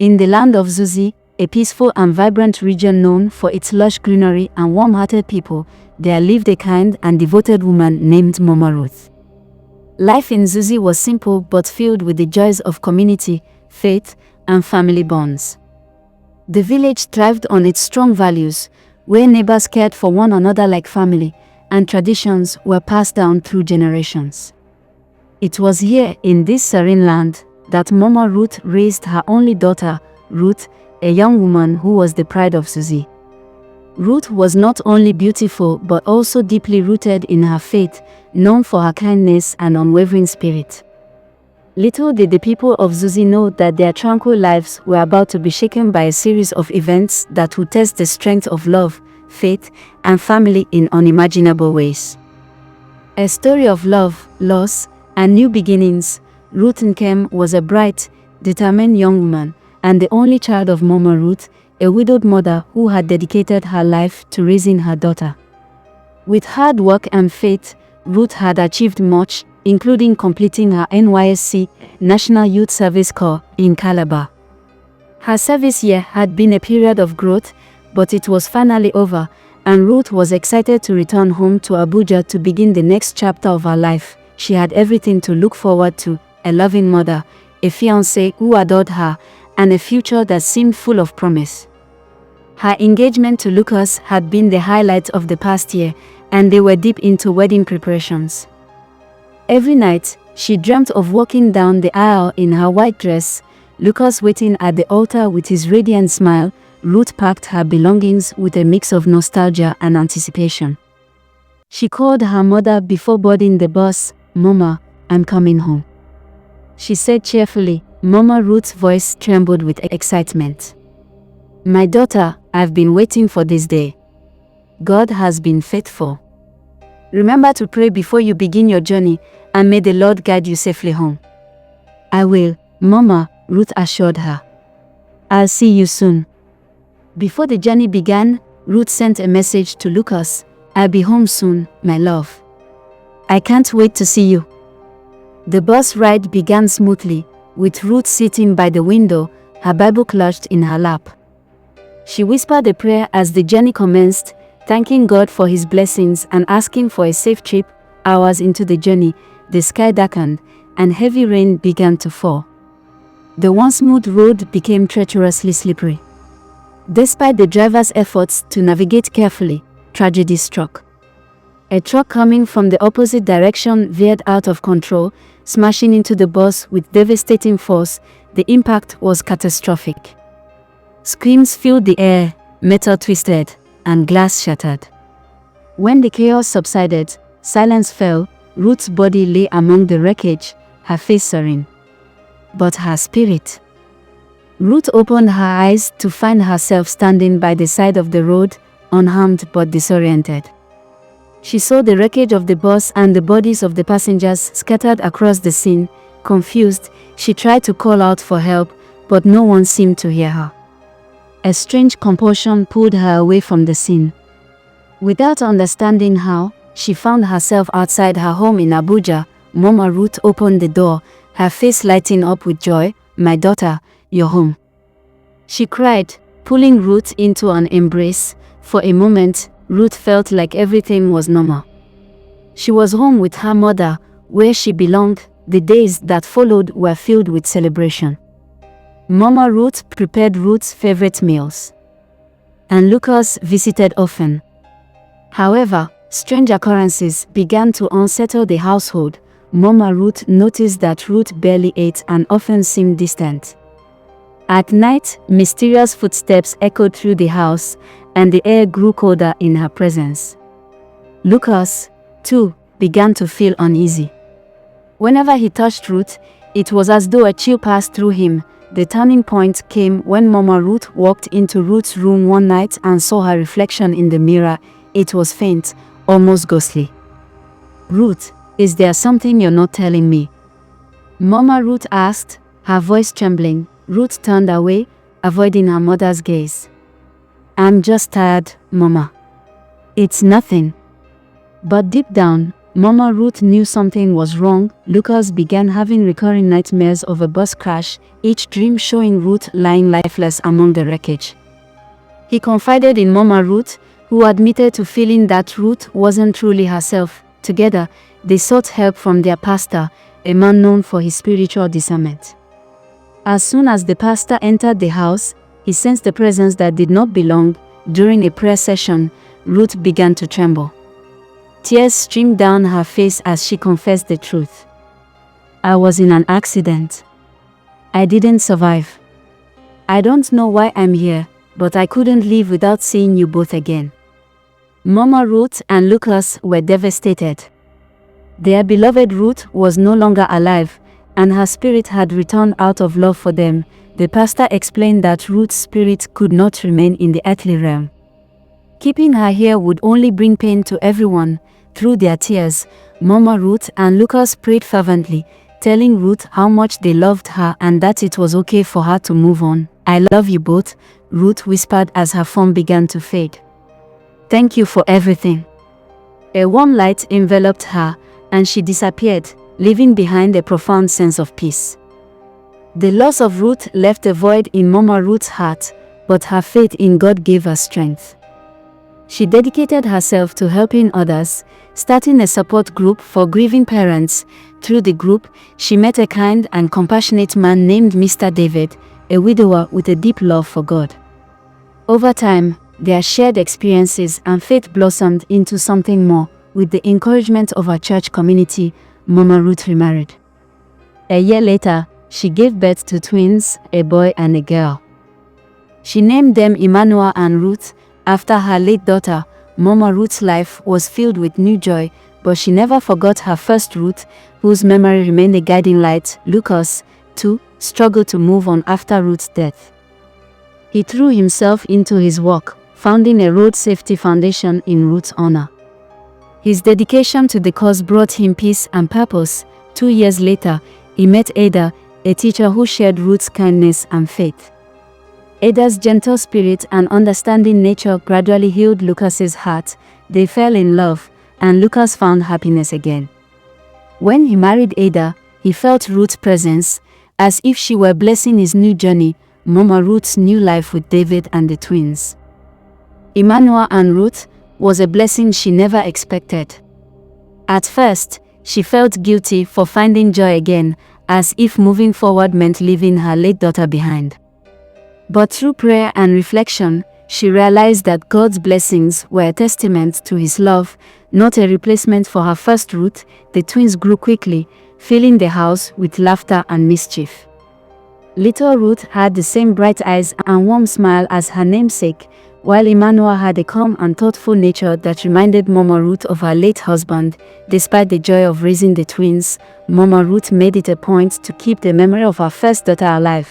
In the land of Zuzi, a peaceful and vibrant region known for its lush greenery and warm-hearted people, there lived a kind and devoted woman named Mama Ruth. Life in Zuzi was simple but filled with the joys of community, faith, and family bonds. The village thrived on its strong values, where neighbors cared for one another like family, and traditions were passed down through generations. It was here, in this serene land, that Mama Ruth raised her only daughter, Ruth, a young woman who was the pride of Zuzi. Ruth was not only beautiful but also deeply rooted in her faith, known for her kindness and unwavering spirit. Little did the people of Zuzi know that their tranquil lives were about to be shaken by a series of events that would test the strength of love, faith, and family in unimaginable ways. A story of love, loss, and new beginnings. Ruth Nkem was a bright, determined young woman, and the only child of Mama Ruth, a widowed mother who had dedicated her life to raising her daughter. With hard work and faith, Ruth had achieved much, including completing her NYSC, National Youth Service Corps, in Calabar. Her service year had been a period of growth, but it was finally over, and Ruth was excited to return home to Abuja to begin the next chapter of her life. She had everything to look forward to: a loving mother, a fiancé who adored her, and a future that seemed full of promise. Her engagement to Lucas had been the highlight of the past year, and they were deep into wedding preparations. Every night, she dreamt of walking down the aisle in her white dress, Lucas waiting at the altar with his radiant smile. Ruth packed her belongings with a mix of nostalgia and anticipation. She called her mother before boarding the bus. "Mama, I'm coming home," she said cheerfully. Mama Ruth's voice trembled with excitement. "My daughter, I've been waiting for this day. God has been faithful. Remember to pray before you begin your journey, and may the Lord guide you safely home." "I will, Mama," Ruth assured her. "I'll see you soon." Before the journey began, Ruth sent a message to Lucas. "I'll be home soon, my love. I can't wait to see you." The bus ride began smoothly, with Ruth sitting by the window, her Bible clutched in her lap. She whispered a prayer as the journey commenced, thanking God for His blessings and asking for a safe trip. Hours into the journey, the sky darkened, and heavy rain began to fall. The once smooth road became treacherously slippery. Despite the driver's efforts to navigate carefully, tragedy struck. A truck coming from the opposite direction veered out of control, smashing into the bus with devastating force. The impact was catastrophic. Screams filled the air, metal twisted, and glass shattered. When the chaos subsided, silence fell. Ruth's body lay among the wreckage, her face serene. But her spirit. Ruth opened her eyes to find herself standing by the side of the road, unharmed but disoriented. She saw the wreckage of the bus and the bodies of the passengers scattered across the scene. Confused, she tried to call out for help, but no one seemed to hear her. A strange compulsion pulled her away from the scene. Without understanding how, she found herself outside her home in Abuja. Mama Ruth opened the door, her face lighting up with joy. "My daughter, you're home," she cried, pulling Ruth into an embrace. For a moment, Ruth felt like everything was normal. She was home with her mother, where she belonged. The days that followed were filled with celebration. Mama Ruth prepared Ruth's favorite meals, and Lucas visited often. However, strange occurrences began to unsettle the household. Mama Ruth noticed that Ruth barely ate and often seemed distant. At night, mysterious footsteps echoed through the house, and the air grew colder in her presence. Lucas, too, began to feel uneasy. Whenever he touched Ruth, it was as though a chill passed through him. The turning point came when Mama Ruth walked into Ruth's room one night and saw her reflection in the mirror. It was faint, almost ghostly. "Ruth, is there something you're not telling me?" Mama Ruth asked, her voice trembling. Ruth turned away, avoiding her mother's gaze. "I'm just tired, Mama. It's nothing." But deep down, Mama Ruth knew something was wrong. Lucas began having recurring nightmares of a bus crash, each dream showing Ruth lying lifeless among the wreckage. He confided in Mama Ruth, who admitted to feeling that Ruth wasn't truly herself. Together, they sought help from their pastor, a man known for his spiritual discernment. As soon as the pastor entered the house, he sensed a presence that did not belong. During a prayer session, Ruth began to tremble. Tears streamed down her face as she confessed the truth. "I was in an accident. I didn't survive. I don't know why I'm here, but I couldn't live without seeing you both again." Mama Ruth and Lucas were devastated. Their beloved Ruth was no longer alive, and her spirit had returned out of love for them. The pastor explained that Ruth's spirit could not remain in the earthly realm. Keeping her here would only bring pain to everyone. Through their tears, Mama Ruth and Lucas prayed fervently, telling Ruth how much they loved her and that it was okay for her to move on. "I love you both," Ruth whispered as her form began to fade. "Thank you for everything." A warm light enveloped her, and she disappeared, leaving behind a profound sense of peace. The loss of Ruth left a void in Mama Ruth's heart, but her faith in God gave her strength. She dedicated herself to helping others, starting a support group for grieving parents. Through the group, she met a kind and compassionate man named Mr. David, a widower with a deep love for God. Over time, their shared experiences and faith blossomed into something more. With the encouragement of her church community, Mama Ruth remarried. A year later, she gave birth to twins, a boy and a girl. She named them Emmanuel and Ruth. After her late daughter, Mama Ruth's life was filled with new joy, but she never forgot her first Ruth, whose memory remained a guiding light. Lucas, too, struggled to move on after Ruth's death. He threw himself into his work, founding a road safety foundation in Ruth's honor. His dedication to the cause brought him peace and purpose. 2 years later, he met Ada, a teacher who shared Ruth's kindness and faith. Ada's gentle spirit and understanding nature gradually healed Lucas's heart. They fell in love, and Lucas found happiness again. When he married Ada, he felt Ruth's presence, as if she were blessing his new journey, Mama Ruth's new life with David and the twins. Emmanuel and Ruth was a blessing she never expected. At first, she felt guilty for finding joy again, as if moving forward meant leaving her late daughter behind. But through prayer and reflection, she realized that God's blessings were a testament to His love, not a replacement for her first Ruth. The twins grew quickly, filling the house with laughter and mischief. Little Ruth had the same bright eyes and warm smile as her namesake, while Emmanuel had a calm and thoughtful nature that reminded Mama Ruth of her late husband. Despite the joy of raising the twins, Mama Ruth made it a point to keep the memory of her first daughter alive.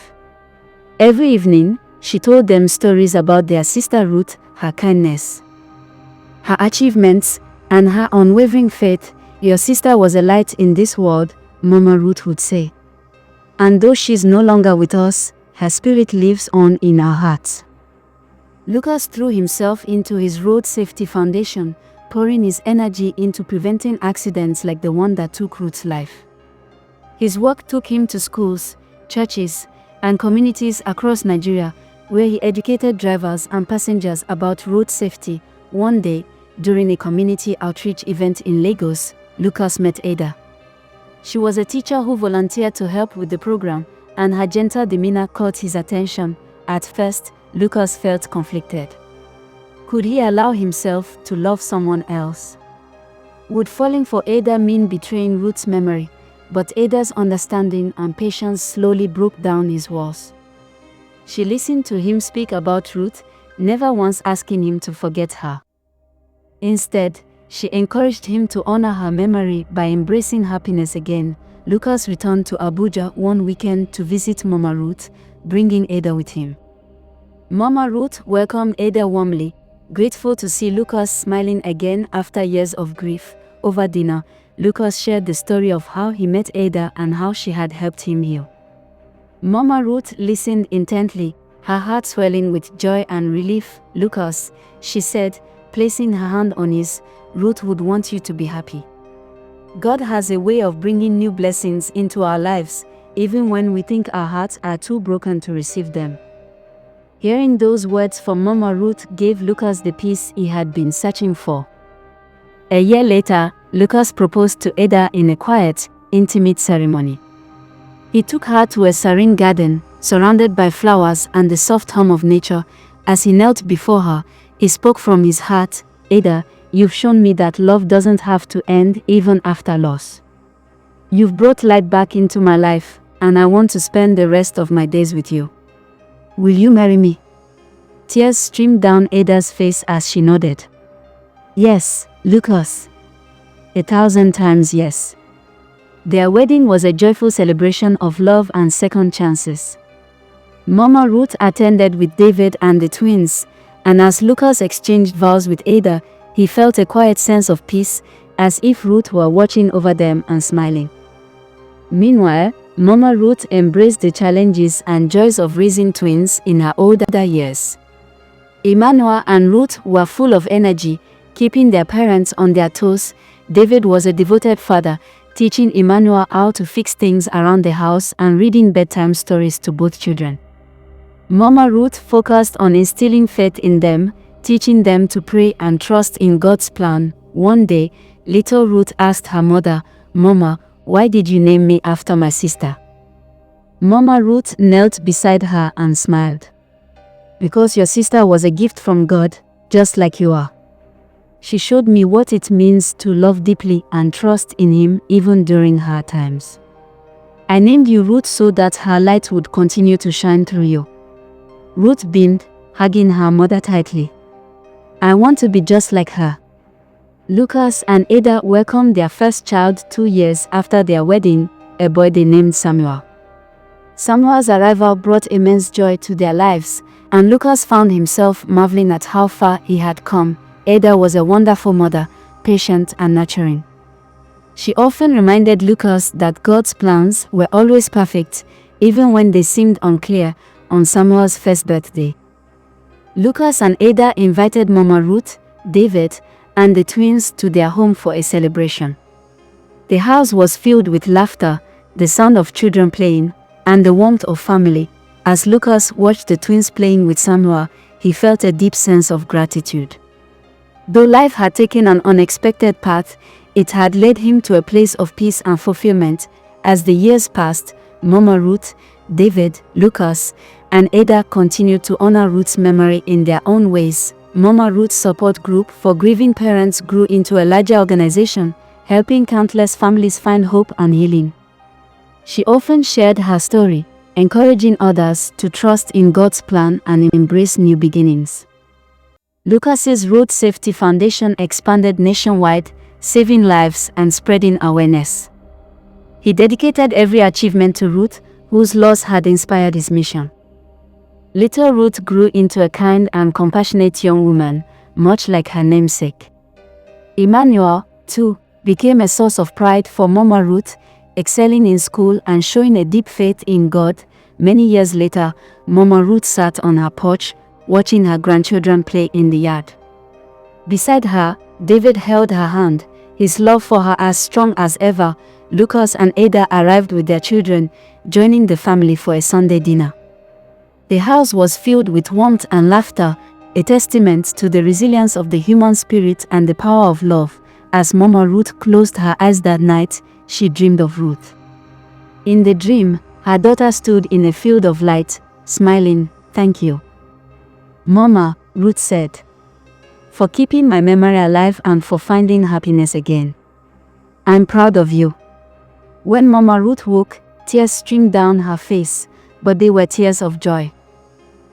Every evening, she told them stories about their sister Ruth, her kindness, her achievements, and her unwavering faith. "Your sister was a light in this world," Mama Ruth would say. "And though she's no longer with us, her spirit lives on in our hearts." Lucas threw himself into his road safety foundation, pouring his energy into preventing accidents like the one that took Ruth's life. His work took him to schools, churches, and communities across Nigeria, where he educated drivers and passengers about road safety. One day, during a community outreach event in Lagos, Lucas met Ada. She was a teacher who volunteered to help with the program, and her gentle demeanor caught his attention. At first, Lucas felt conflicted. Could he allow himself to love someone else? Would falling for Ada mean betraying Ruth's memory? But Ada's understanding and patience slowly broke down his walls. She listened to him speak about Ruth, never once asking him to forget her. Instead, she encouraged him to honor her memory by embracing happiness again. Lucas returned to Abuja one weekend to visit Mama Ruth, bringing Ada with him. Mama Ruth welcomed Ada warmly, grateful to see Lucas smiling again after years of grief. Over dinner, Lucas shared the story of how he met Ada and how she had helped him heal. Mama Ruth listened intently, her heart swelling with joy and relief. "Lucas," she said, placing her hand on his, "Ruth would want you to be happy. God has a way of bringing new blessings into our lives, even when we think our hearts are too broken to receive them. Hearing those words from Mama Ruth gave Lucas the peace he had been searching for. A year later, Lucas proposed to Ada in a quiet, intimate ceremony. He took her to a serene garden, surrounded by flowers and the soft hum of nature. As he knelt before her, he spoke from his heart. Ada, you've shown me that love doesn't have to end even after loss. You've brought light back into my life, and I want to spend the rest of my days with you. Will you marry me? Tears streamed down Ada's face as she nodded. Yes, Lucas. 1,000 times yes. Their wedding was a joyful celebration of love and second chances. Mama Ruth attended with David and the twins, and as Lucas exchanged vows with Ada, he felt a quiet sense of peace, as if Ruth were watching over them and smiling. Meanwhile, Mama Ruth embraced the challenges and joys of raising twins in her older years. Emmanuel and Ruth were full of energy, keeping their parents on their toes. David was a devoted father, teaching Emmanuel how to fix things around the house and reading bedtime stories to both children. Mama Ruth focused on instilling faith in them, teaching them to pray and trust in God's plan. One day, little Ruth asked her mother, "Mama, why did you name me after my sister?" Mama Ruth knelt beside her and smiled. "Because your sister was a gift from God, just like you are. She showed me what it means to love deeply and trust in Him even during hard times. I named you Ruth so that her light would continue to shine through you." Ruth beamed, hugging her mother tightly. "I want to be just like her." Lucas and Ada welcomed their first child 2 years after their wedding, a boy they named Samuel. Samuel's arrival brought immense joy to their lives, and Lucas found himself marveling at how far he had come. Ada was a wonderful mother, patient and nurturing. She often reminded Lucas that God's plans were always perfect, even when they seemed unclear. On Samuel's first birthday, Lucas and Ada invited Mama Ruth, David, and the twins to their home for a celebration. The house was filled with laughter, the sound of children playing, and the warmth of family. As Lucas watched the twins playing with Samuel, he felt a deep sense of gratitude. Though life had taken an unexpected path, it had led him to a place of peace and fulfillment. As the years passed, Mama Ruth, David, Lucas, and Ada continued to honor Ruth's memory in their own ways. Mama Ruth's support group for grieving parents grew into a larger organization, helping countless families find hope and healing. She often shared her story, encouraging others to trust in God's plan and embrace new beginnings. Lucas's Road Safety Foundation expanded nationwide, saving lives and spreading awareness. He dedicated every achievement to Ruth, whose loss had inspired his mission. Little Ruth grew into a kind and compassionate young woman, much like her namesake. Emmanuel, too, became a source of pride for Mama Ruth, excelling in school and showing a deep faith in God. Many years later, Mama Ruth sat on her porch, watching her grandchildren play in the yard. Beside her, David held her hand, his love for her as strong as ever. Lucas and Ada arrived with their children, joining the family for a Sunday dinner. The house was filled with warmth and laughter, a testament to the resilience of the human spirit and the power of love. As Mama Ruth closed her eyes that night, she dreamed of Ruth. In the dream, her daughter stood in a field of light, smiling. "Thank you, Mama," Ruth said, "for keeping my memory alive and for finding happiness again. I'm proud of you." When Mama Ruth woke, tears streamed down her face, but they were tears of joy.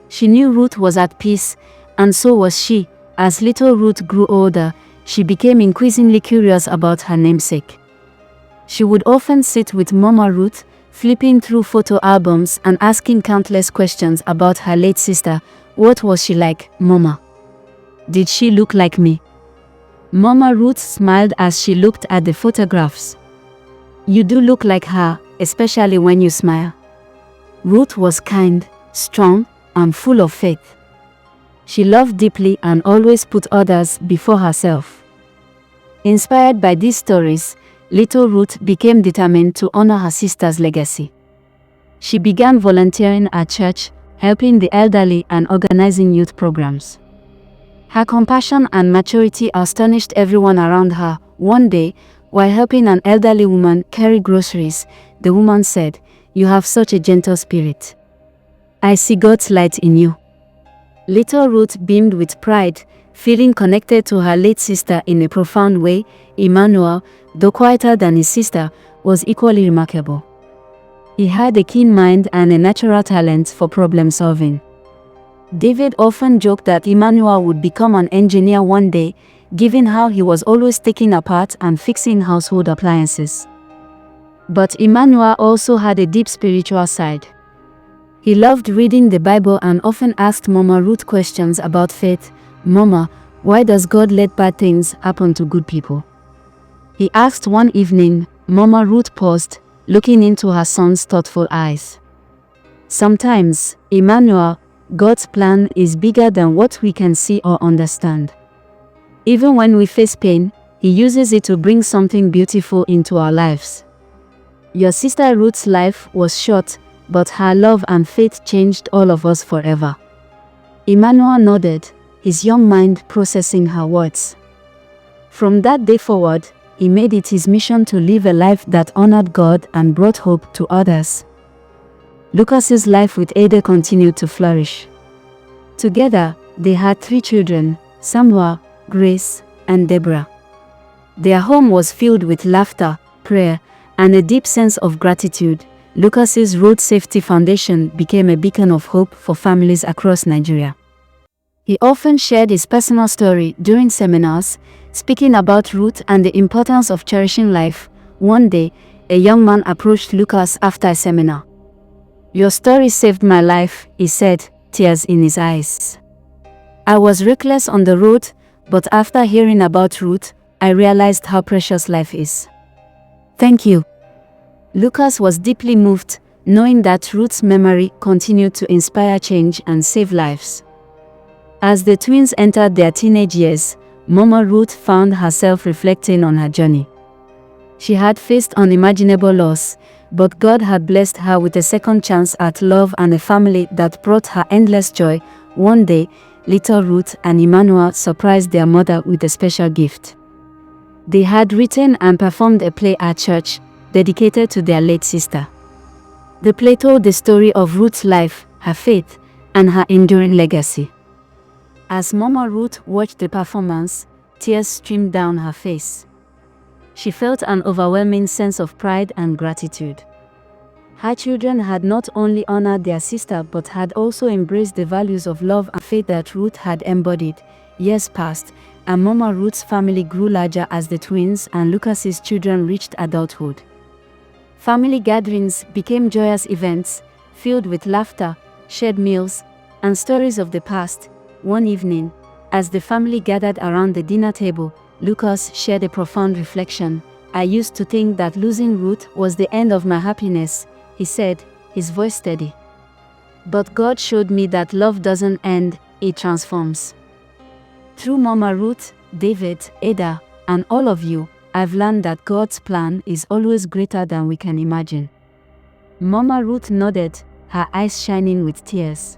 She knew Ruth was at peace, and so was she. As little Ruth grew older, she became increasingly curious about her namesake. She would often sit with Mama Ruth, flipping through photo albums and asking countless questions about her late sister. "What was she like, Mama? Did she look like me?" Mama Ruth smiled as she looked at the photographs. "You do look like her, especially when you smile." Ruth was kind, strong, and full of faith. She loved deeply and always put others before herself. Inspired by these stories, little Ruth became determined to honor her sister's legacy. She began volunteering at church, helping the elderly and organizing youth programs. Her compassion and maturity astonished everyone around her. One day, while helping an elderly woman carry groceries, the woman said, "You have such a gentle spirit. I see God's light in you." Little Ruth beamed with pride, feeling connected to her late sister in a profound way. Emmanuel, though quieter than his sister, was equally remarkable. He had a keen mind and a natural talent for problem solving. David often joked that Emmanuel would become an engineer one day, given how he was always taking apart and fixing household appliances. But Emmanuel also had a deep spiritual side. He loved reading the Bible and often asked Mama Ruth questions about faith. "Mama, why does God let bad things happen to good people?" He asked one evening. Mama Ruth paused, looking into her son's thoughtful eyes. "Sometimes, Emmanuel, God's plan is bigger than what we can see or understand. Even when we face pain, He uses it to bring something beautiful into our lives. Your sister Ruth's life was short, but her love and faith changed all of us forever." Emmanuel nodded, his young mind processing her words. From that day forward, he made it his mission to live a life that honored God and brought hope to others. Lucas's life with Ada continued to flourish. Together, they had 3 children, Samuel, Grace, and Deborah. Their home was filled with laughter, prayer, and a deep sense of gratitude. Lucas's Road Safety Foundation became a beacon of hope for families across Nigeria. He often shared his personal story during seminars, speaking about Ruth and the importance of cherishing life. One day, a young man approached Lucas after a seminar. "Your story saved my life," he said, tears in his eyes. "I was reckless on the road, but after hearing about Ruth, I realized how precious life is. Thank you." Lucas was deeply moved, knowing that Ruth's memory continued to inspire change and save lives. As the twins entered their teenage years, Mama Ruth found herself reflecting on her journey. She had faced unimaginable loss, but God had blessed her with a second chance at love and a family that brought her endless joy. One day, little Ruth and Emmanuel surprised their mother with a special gift. They had written and performed a play at church, dedicated to their late sister. The play told the story of Ruth's life, her faith, and her enduring legacy. As Mama Ruth watched the performance, tears streamed down her face. She felt an overwhelming sense of pride and gratitude. Her children had not only honored their sister but had also embraced the values of love and faith that Ruth had embodied. Years passed, and Mama Ruth's family grew larger as the twins and Lucas's children reached adulthood. Family gatherings became joyous events, filled with laughter, shared meals, and stories of the past. One evening, as the family gathered around the dinner table, Lucas shared a profound reflection. "I used to think that losing Ruth was the end of my happiness," he said, his voice steady. "But God showed me that love doesn't end, it transforms. Through Mama Ruth, David, Ada, and all of you, I've learned that God's plan is always greater than we can imagine." Mama Ruth nodded, her eyes shining with tears.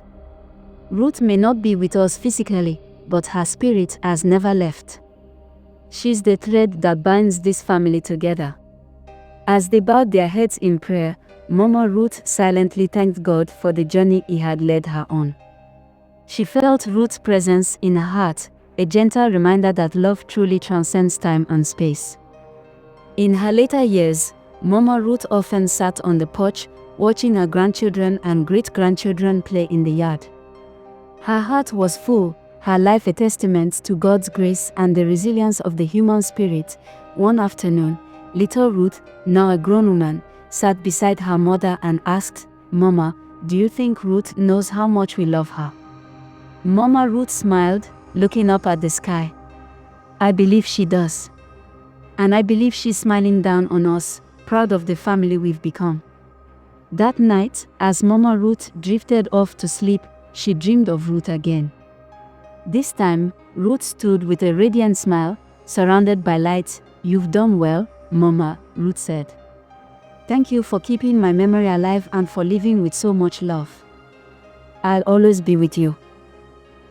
Ruth may not be with us physically, but her spirit has never left. She's the thread that binds this family together. As they bowed their heads in prayer, Mama Ruth silently thanked God for the journey He had led her on. She felt Ruth's presence in her heart, a gentle reminder that love truly transcends time and space. In her later years, Mama Ruth often sat on the porch, watching her grandchildren and great-grandchildren play in the yard. Her heart was full, her life a testament to God's grace and the resilience of the human spirit. One afternoon, little Ruth, now a grown woman, sat beside her mother and asked, "Mama, do you think Ruth knows how much we love her?" Mama Ruth smiled, looking up at the sky. "I believe she does. And I believe she's smiling down on us, proud of the family we've become." That night, as Mama Ruth drifted off to sleep, she dreamed of Ruth again. This time, Ruth stood with a radiant smile, surrounded by light. "You've done well," Mama, Ruth said. Thank you for keeping my memory alive and for living with so much love. I'll always be with you.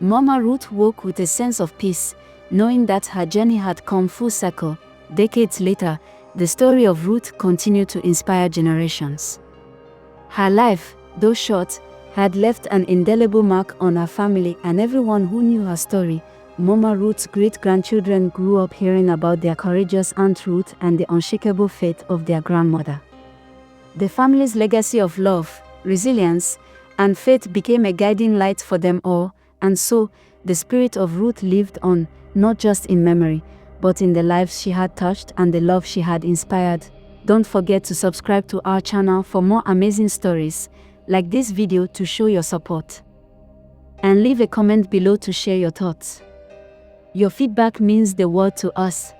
Mama Ruth woke with a sense of peace, knowing that her journey had come full circle. Decades later, the story of Ruth continued to inspire generations. Her life, though short, had left an indelible mark on her family and everyone who knew her story. Mama Ruth's great-grandchildren grew up hearing about their courageous Aunt Ruth and the unshakable faith of their grandmother. The family's legacy of love, resilience, and faith became a guiding light for them all, and so, the spirit of Ruth lived on, not just in memory, but in the lives she had touched and the love she had inspired. Don't forget to subscribe to our channel for more amazing stories, like this video to show your support. And leave a comment below to share your thoughts. Your feedback means the world to us.